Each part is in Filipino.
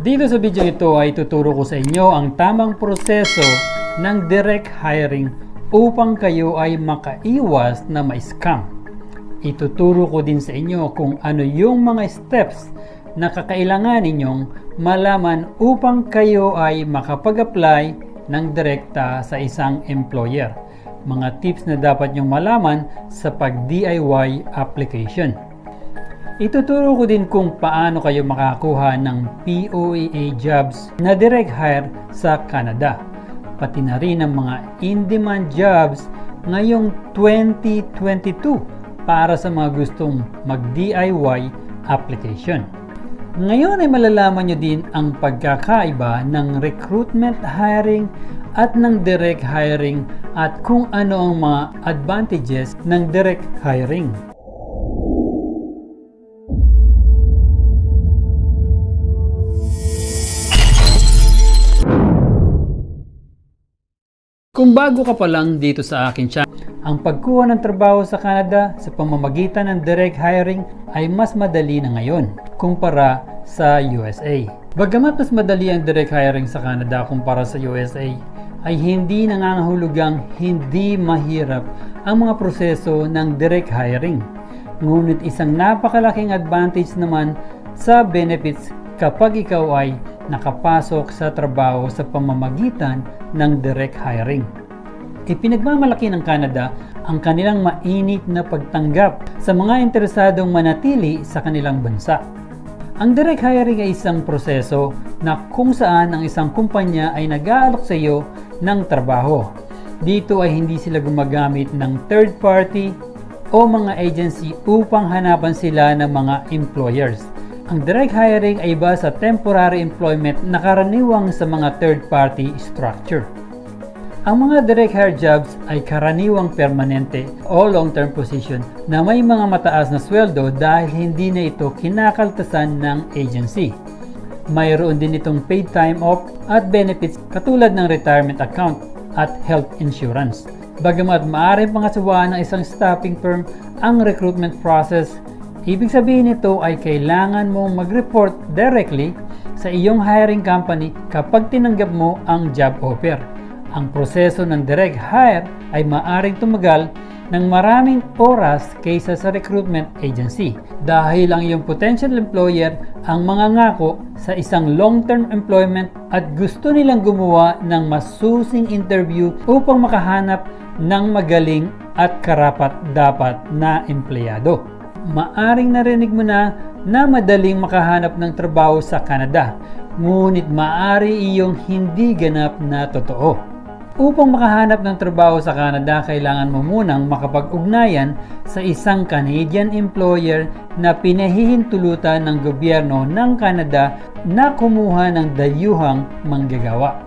Dito sa video ito ay tuturo ko sa inyo ang tamang proseso ng direct hiring upang kayo ay makaiwas na ma-scam. Ituturo ko din sa inyo kung ano yung mga steps na kakailangan ninyong malaman upang kayo ay makapag-apply ng direkta sa isang employer. Mga tips na dapat nyong malaman sa pag-DIY application. Ituturo ko din kung paano kayo makakuha ng POAA jobs na direct hire sa Canada. Pati na rin ang mga in-demand jobs ngayong 2022 para sa mga gustong mag-DIY application. Ngayon ay malalaman nyo din ang pagkakaiba ng recruitment hiring at ng direct hiring at kung ano ang mga advantages ng direct hiring. Kung bago ka pa lang dito sa akin channel, ang pagkuha ng trabaho sa Canada sa pamamagitan ng direct hiring ay mas madali na ngayon kumpara sa USA. Bagamat mas madali ang direct hiring sa Canada kumpara sa USA, ay hindi nangangahulugang hindi mahirap ang mga proseso ng direct hiring. Ngunit isang napakalaking advantage naman sa benefits kapag ikaw ay nakapasok sa trabaho sa pamamagitan ng direct hiring. Ipinagmamalaki ng Canada ang kanilang mainit na pagtanggap sa mga interesadong manatili sa kanilang bansa. Ang direct hiring ay isang proseso na kung saan ang isang kumpanya ay nag-aalok sa iyo ng trabaho. Dito ay hindi sila gumagamit ng third party o mga agency upang hanapan sila ng mga employers. Ang direct hiring ay iba sa temporary employment na karaniwang sa mga third-party structure. Ang mga direct hire jobs ay karaniwang permanente o long-term position na may mga mataas na sweldo dahil hindi na ito kinakaltasan ng agency. Mayroon din itong paid time off at benefits katulad ng retirement account at health insurance. Bagamat maaaring pangasawaan ng isang staffing firm ang recruitment process, ibig sabihin nito ay kailangan mong mag-report directly sa iyong hiring company kapag tinanggap mo ang job offer. Ang proseso ng direct hire ay maaaring tumagal ng maraming oras kaysa sa recruitment agency dahil ang iyong potential employer ang mangangako sa isang long-term employment at gusto nilang gumawa ng masusing interview upang makahanap ng magaling at karapat-dapat na empleyado. Maaring narinig mo na madaling makahanap ng trabaho sa Canada, ngunit maaari iyong hindi ganap na totoo. Upang makahanap ng trabaho sa Canada, kailangan mo munang makapag-ugnayan sa isang Canadian employer na pinahihintulutan ng gobyerno ng Canada na kumuha ng dayuhang manggagawa.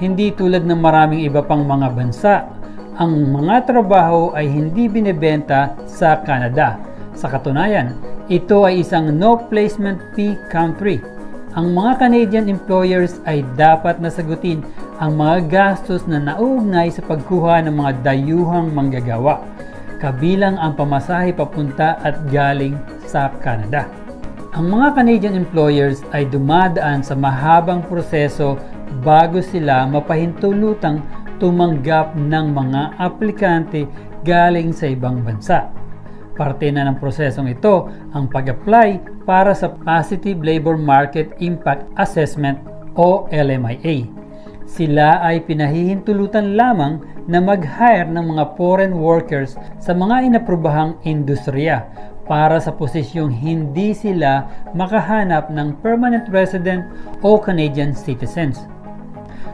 Hindi tulad ng maraming iba pang mga bansa, ang mga trabaho ay hindi binebenta sa Canada. Sa katunayan, ito ay isang no placement fee country. Ang mga Canadian employers ay dapat na sagutin ang mga gastos na nauugnay sa pagkuha ng mga dayuhang manggagawa, kabilang ang pamasahe papunta at galing sa Canada. Ang mga Canadian employers ay dumadaan sa mahabang proseso bago sila mapahintulutang tumanggap ng mga aplikante galing sa ibang bansa. Parte na ng prosesong ito ang pag-apply para sa Positive Labor Market Impact Assessment o LMIA. Sila ay pinahihintulutan lamang na mag-hire ng mga foreign workers sa mga inaprobahang industriya para sa posisyong hindi sila makahanap ng permanent resident o Canadian citizens.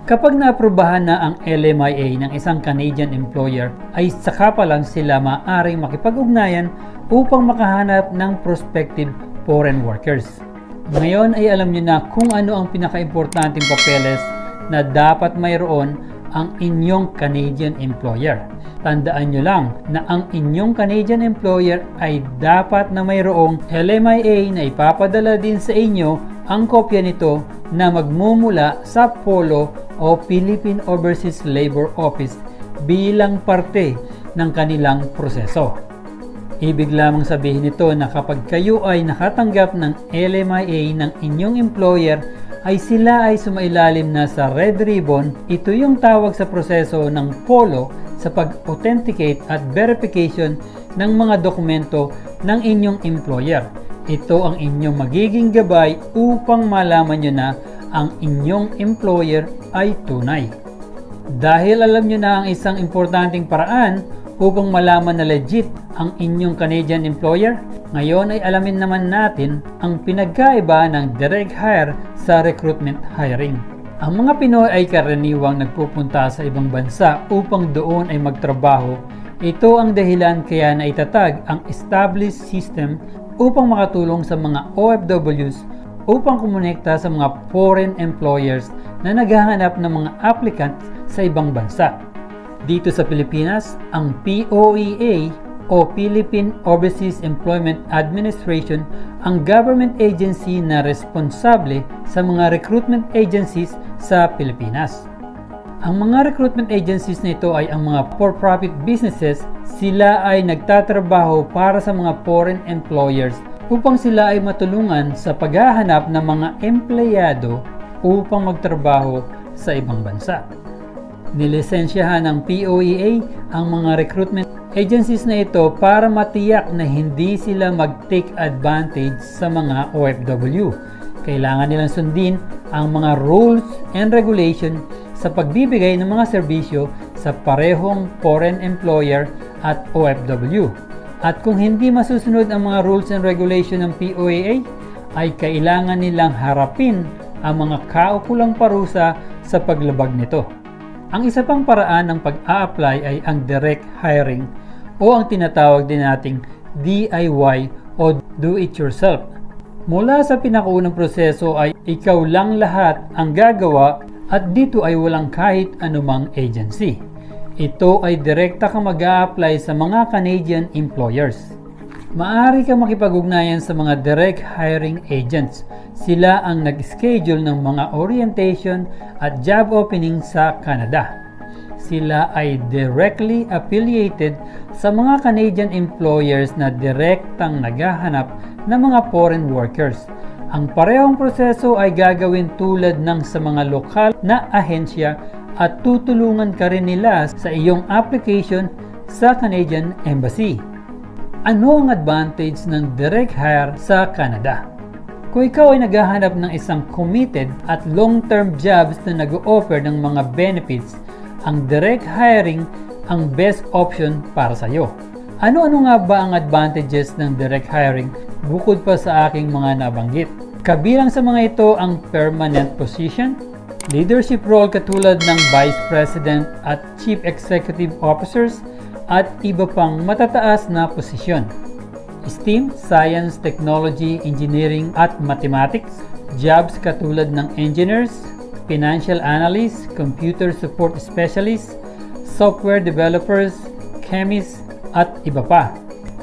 Kapag naaprubahan na ang LMIA ng isang Canadian employer, ay saka pa lang sila maaaring makipag-ugnayan upang makahanap ng prospective foreign workers. Ngayon ay alam niyo na kung ano ang pinaka-importanting papeles na dapat mayroon ang inyong Canadian employer. Tandaan nyo lang na ang inyong Canadian employer ay dapat na mayroong LMIA na ipapadala din sa inyo ang kopya nito na magmumula sa POLO o Philippine Overseas Labor Office bilang parte ng kanilang proseso. Ibig lamang sabihin nito na kapag kayo ay nakatanggap ng LMIA ng inyong employer, ay sila ay sumailalim na sa Red Ribbon. Ito yung tawag sa proseso ng POLO sa pag-authenticate at verification ng mga dokumento ng inyong employer. Ito ang inyong magiging gabay upang malaman nyo na ang inyong employer ay tunay. Dahil alam nyo na ang isang importanteng paraan upang malaman na legit ang inyong Canadian employer, ngayon ay alamin naman natin ang pinagkaiba ng direct hire sa recruitment hiring. Ang mga Pinoy ay karaniwang nagpupunta sa ibang bansa upang doon ay magtrabaho. Ito ang dahilan kaya naitatag ang established system upang makatulong sa mga OFWs upang kumonekta sa mga foreign employers na naghahanap ng mga applicants sa ibang bansa. Dito sa Pilipinas, ang POEA o Philippine Overseas Employment Administration ang government agency na responsable sa mga recruitment agencies sa Pilipinas. Ang mga recruitment agencies na ito ay ang mga for-profit businesses. Sila ay nagtatrabaho para sa mga foreign employers upang sila ay matulungan sa paghahanap ng mga empleyado upang magtrabaho sa ibang bansa. Nilisensyahan ng POEA ang mga recruitment agencies na ito para matiyak na hindi sila mag-take advantage sa mga OFW. Kailangan nilang sundin ang mga rules and regulation sa pagbibigay ng mga serbisyo sa parehong foreign employer at OFW. At kung hindi masusunod ang mga rules and regulation ng POEA, ay kailangan nilang harapin ang mga kaukulang parusa sa paglabag nito. Ang isa pang paraan ng pag-a-apply ay ang direct hiring o ang tinatawag din nating DIY o do-it-yourself. Mula sa pinakaunang proseso ay ikaw lang lahat ang gagawa at dito ay walang kahit anumang agency. Ito ay direkta kang mag-a-apply sa mga Canadian employers. Maaari kang makipag-ugnayan sa mga direct hiring agents. Sila ang nag-schedule ng mga orientation at job opening sa Canada. Sila ay directly affiliated sa mga Canadian employers na direktang naghahanap ng mga foreign workers. Ang parehong proseso ay gagawin tulad ng sa mga lokal na ahensya at tutulungan ka rin nila sa iyong application sa Canadian Embassy. Ano ang advantage ng direct hire sa Canada? Kung ikaw ay naghahanap ng isang committed at long-term jobs na nag-o-offer ng mga benefits, ang direct hiring ang best option para sa iyo. Ano-ano nga ba ang advantages ng direct hiring bukod pa sa aking mga nabanggit? Kabilang sa mga ito ang permanent position, leadership role katulad ng Vice President at Chief Executive Officers, at iba pang matataas na posisyon. STEM, Science, Technology, Engineering at Mathematics, jobs katulad ng engineers, financial analysts, computer support specialists, software developers, chemists, at iba pa.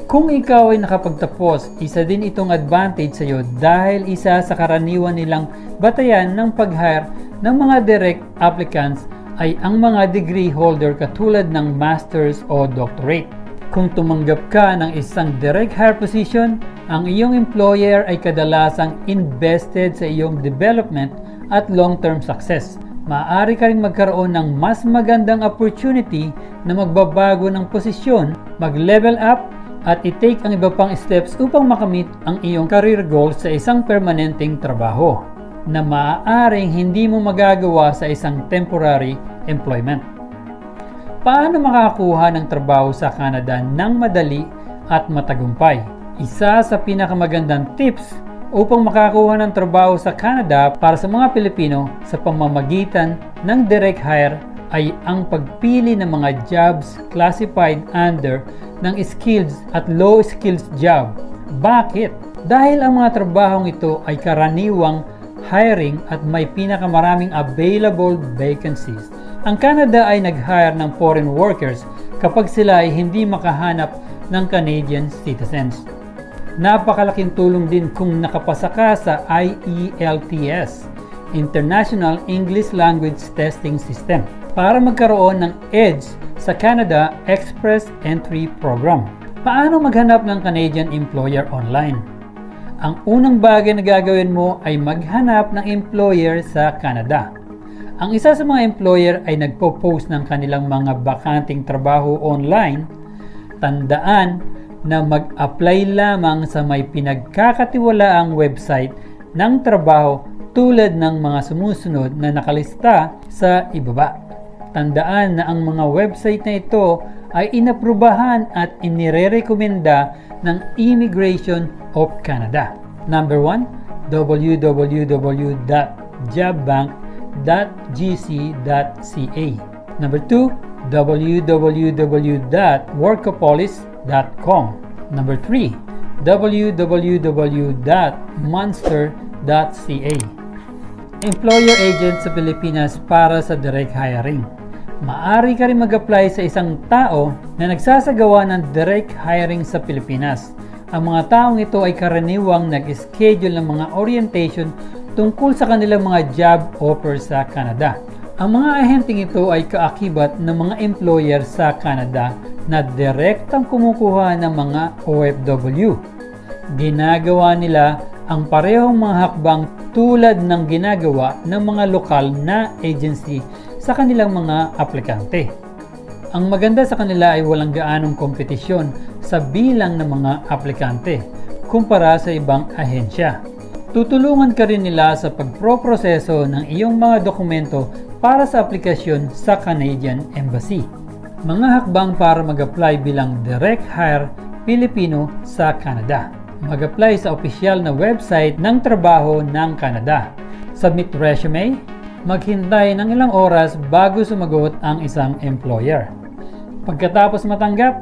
Kung ikaw ay nakapagtapos, isa din itong advantage sa iyo dahil isa sa karaniwan nilang batayan ng pag-hire ng mga direct applicants ay ang mga degree holder katulad ng master's o doctorate. Kung tumanggap ka ng isang direct hire position, ang iyong employer ay kadalasang invested sa iyong development at long-term success. Maaari ka rin magkaroon ng mas magandang opportunity na magbabago ng posisyon, mag-level up, at i-take ang iba pang steps upang makamit ang iyong career goals sa isang permanenteng trabaho na maaaring hindi mo magagawa sa isang temporary employment. Paano makakakuha ng trabaho sa Canada ng madali at matagumpay? Isa sa pinakamagandang tips upang makakuha ng trabaho sa Canada para sa mga Pilipino sa pamamagitan ng direct hire ay ang pagpili ng mga jobs classified under ng skills at low skills job. Bakit? Dahil ang mga trabahong ito ay karaniwang hiring at may pinakamaraming available vacancies. Ang Canada ay nag-hire ng foreign workers kapag sila ay hindi makahanap ng Canadian citizens. Napakalaking tulong din kung nakapasa ka sa IELTS, International English Language Testing System, para magkaroon ng EDGE sa Canada Express Entry Program. Paano maghanap ng Canadian employer online? Ang unang bagay na gagawin mo ay maghanap ng employer sa Canada. Ang isa sa mga employer ay nagpo-post ng kanilang mga bakanting trabaho online. Tandaan na mag-apply lamang sa may pinagkakatiwalaang website ng trabaho tulad ng mga sumusunod na nakalista sa ibaba. Tandaan na ang mga website na ito ay inaprubahan at inirerekomenda ng Immigration of Canada. Number 1, www.jobbank.gc.ca. Number 2, www.workopolis.com. Number 3, www.monster.ca. Employer agent sa Pilipinas para sa direct hiring. Maaari ka rin mag-apply sa isang tao na nagsasagawa ng direct hiring sa Pilipinas. Ang mga taong ito ay karaniwang nag-schedule ng mga orientation tungkol sa kanilang mga job offers sa Canada. Ang mga ahenteng ito ay kaakibat ng mga employer sa Canada na direktang kumukuha ng mga OFW. Ginagawa nila ang parehong mga hakbang tulad ng ginagawa ng mga lokal na agency sa kanilang mga aplikante. Ang maganda sa kanila ay walang gaanong kompetisyon sa bilang ng mga aplikante kumpara sa ibang ahensya. Tutulungan ka rin nila sa pagproproseso ng iyong mga dokumento para sa aplikasyon sa Canadian Embassy. Mga hakbang para mag-apply bilang direct hire Pilipino sa Canada. Mag-apply sa opisyal na website ng trabaho ng Canada. Submit resume. Maghintay ng ilang oras bago sumagot ang isang employer. Pagkatapos matanggap,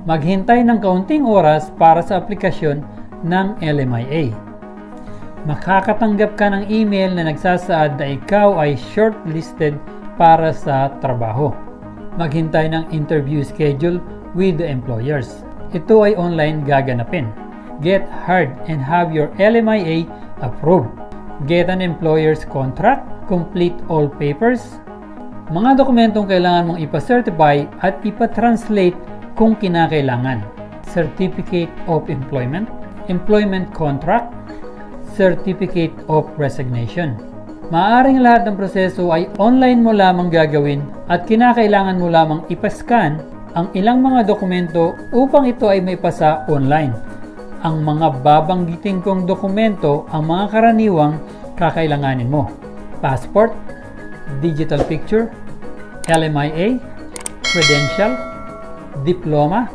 maghintay ng kaunting oras para sa aplikasyon ng LMIA. Makakatanggap ka ng email na nagsasaad na ikaw ay shortlisted para sa trabaho. Maghintay ng interview schedule with the employers. Ito ay online gaganapin. Get hired and have your LMIA approved. Get an employer's contract. Complete all papers. Mga dokumentong kailangan mong ipa-certify at ipa-translate kung kinakailangan. Certificate of Employment, Employment Contract, Certificate of Resignation. Maaaring lahat ng proseso ay online mo lamang gagawin at kinakailangan mo lamang ipascan ang ilang mga dokumento upang ito ay maipasa online. Ang mga babanggitin kong dokumento ang mga karaniwang kakailanganin mo. Passport, digital picture, LMIA, credential, diploma,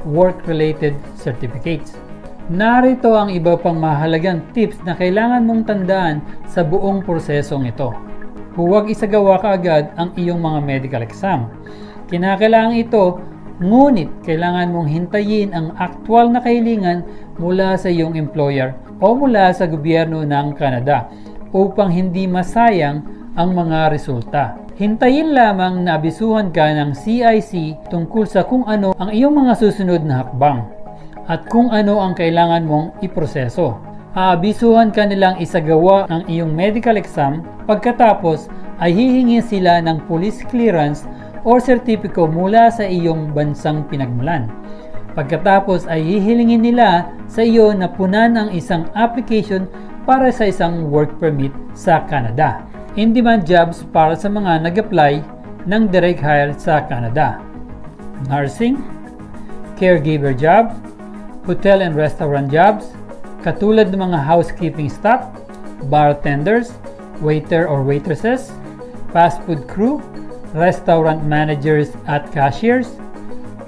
work-related certificates. Narito ang iba pang mahalagang tips na kailangan mong tandaan sa buong prosesong ito. Huwag isagawa kaagad ang iyong mga medical exam. Kinakailangan ito, ngunit kailangan mong hintayin ang aktwal na kahilingan mula sa iyong employer o mula sa gobyerno ng Canada upang hindi masayang ang mga resulta. Hintayin lamang na abisuhan ka ng CIC tungkol sa kung ano ang iyong mga susunod na hakbang at kung ano ang kailangan mong iproseso. Aabisuhan ka nilang isagawa ang iyong medical exam, pagkatapos ay hihingi sila ng police clearance o sertipiko mula sa iyong bansang pinagmulan. Pagkatapos ay hihilingin nila sa iyo na punan ang isang application para sa isang work permit sa Canada. In-demand jobs para sa mga nag-apply ng direct hire sa Canada. Nursing, caregiver job, hotel and restaurant jobs, katulad ng mga housekeeping staff, bartenders, waiter or waitresses, fast food crew, restaurant managers at cashiers,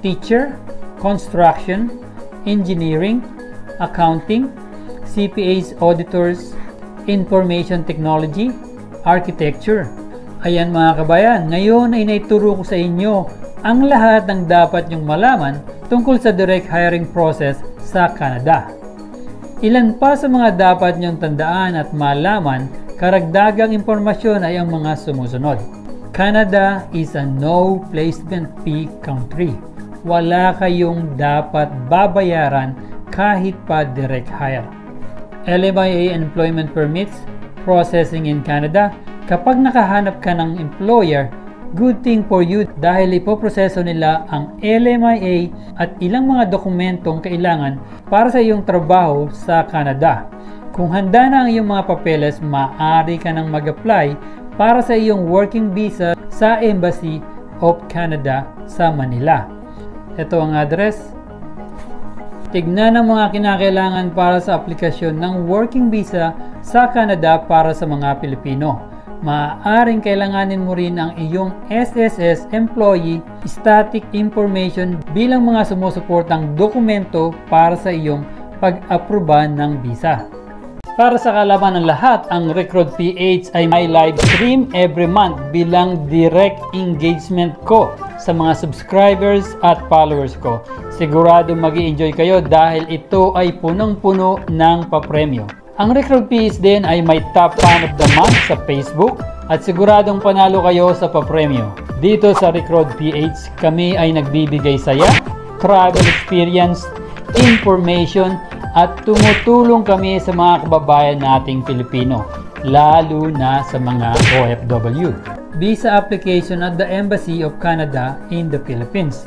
teacher, construction, engineering, accounting, CPAs, auditors, information technology, architecture. Ayan mga kabayan, ngayon ay naituro ko sa inyo ang lahat ng dapat nyong malaman tungkol sa direct hiring process sa Canada. Ilan pa sa mga dapat nyong tandaan at malaman, karagdagang impormasyon ay ang mga sumusunod. Canada is a no placement fee country. Wala kayong dapat babayaran kahit pa direct hire. LMIA employment permits processing in Canada. Kapag nakahanap ka ng employer, good thing for you dahil ipoproseso nila ang LMIA at ilang mga dokumentong kailangan para sa iyong trabaho sa Canada. Kung handa na ang iyong mga papeles, maaari ka nang mag-apply para sa iyong working visa sa Embassy of Canada sa Manila. Ito ang address. Tignan ang mga kinakailangan para sa aplikasyon ng working visa sa Canada para sa mga Pilipino. Maaaring kailanganin mo rin ang iyong SSS Employee Static Information bilang mga sumusuportang dokumento para sa iyong pag-aproba ng visa. Para sa kaalaman ng lahat, ang Recruit PH ay may live stream every month bilang direct engagement ko sa mga subscribers at followers ko. Sigurado mag-i-enjoy kayo dahil ito ay punong-puno ng papremyo. Ang Recruit PH din ay may Top Fan of the Month sa Facebook at siguradong panalo kayo sa papremyo. Dito sa Recruit PH, kami ay nagbibigay saya, travel experience, information, at tumutulong kami sa mga kababayan nating Pilipino, lalo na sa mga OFW. Visa application at the Embassy of Canada in the Philippines.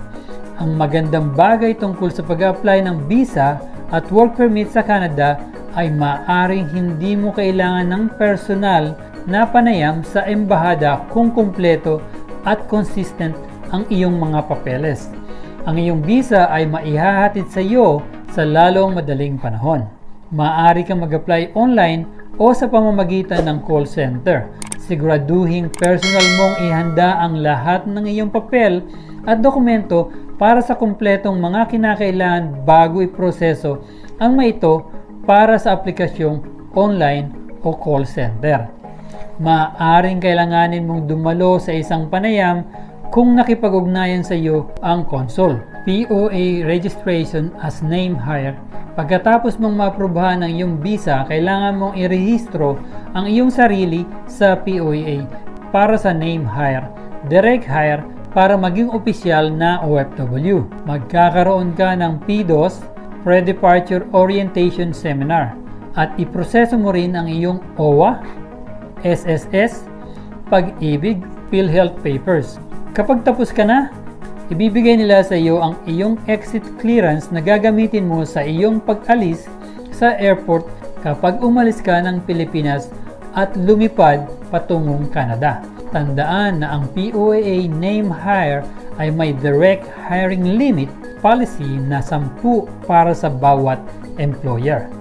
Ang magandang bagay tungkol sa pag-apply ng visa at work permit sa Canada ay maaaring hindi mo kailangan ng personal na panayam sa embahada kung kumpleto at consistent ang iyong mga papeles. Ang iyong visa ay maihahatid sa iyo sa lalong madaling panahon. Maaari kang mag-apply online o sa pamamagitan ng call center. Siguraduhin personal mong ihanda ang lahat ng iyong papel at dokumento para sa kumpletong mga kinakailangan bago iproseso ang mga ito para sa aplikasyong online o call center. Maaaring kailanganin mong dumalo sa isang panayam kung nakipag-ugnayan sa iyo ang consul. POA registration as name hire. Pagkatapos mong maaprubahan ang iyong visa, kailangan mong irehistro ang iyong sarili sa POA para sa name hire, direct hire para maging opisyal na OFW. Magkakaroon ka ng PDOS, Pre-Departure Orientation Seminar, at iproseso mo rin ang iyong OWA, SSS, Pag-ibig, PhilHealth papers. Kapag tapos ka na, ibibigay nila sa iyo ang iyong exit clearance na gagamitin mo sa iyong pag-alis sa airport kapag umalis ka ng Pilipinas at lumipad patungong Canada. Tandaan na ang POA name hire ay may direct hiring limit policy na 10 para sa bawat employer.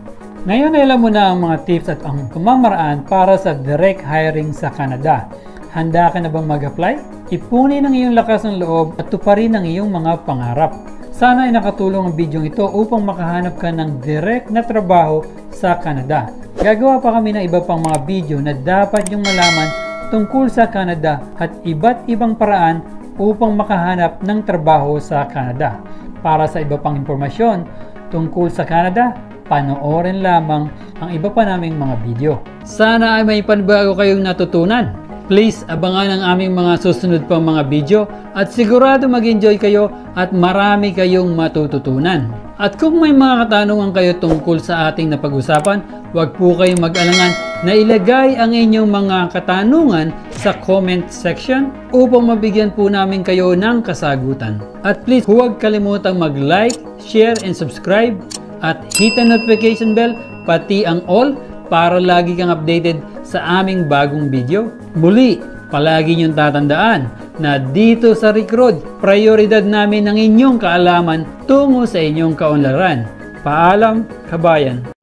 Ngayon ay alam mo na ang mga tips at ang pamamaraan para sa direct hiring sa Canada. Handa ka na bang mag-apply? Ipunin ang iyong lakas ng loob at tuparin ang iyong mga pangarap. Sana ay nakatulong ang video ito upang makahanap ka ng direct na trabaho sa Canada. Gagawa pa kami ng iba pang mga video na dapat niyong malaman tungkol sa Canada at iba't ibang paraan upang makahanap ng trabaho sa Canada. Para sa iba pang impormasyon tungkol sa Canada, panoorin lamang ang iba pa naming mga video. Sana ay may panibago kayong natutunan. Please abangan ang aming mga susunod pang mga video at sigurado mag-enjoy kayo at marami kayong matututunan. At kung may mga katanungan kayo tungkol sa ating napag-usapan, huwag po kayong mag-alangan na ilagay ang inyong mga katanungan sa comment section upang mabigyan po namin kayo ng kasagutan. At please huwag kalimutang mag-like, share, and subscribe at hit ang notification bell pati ang all para lagi kang updated sa aming bagong video. Muli, palagi niyong tatandaan na dito sa Recruit, prioridad namin ang inyong kaalaman tungo sa inyong kaunlaran. Paalam, kabayan!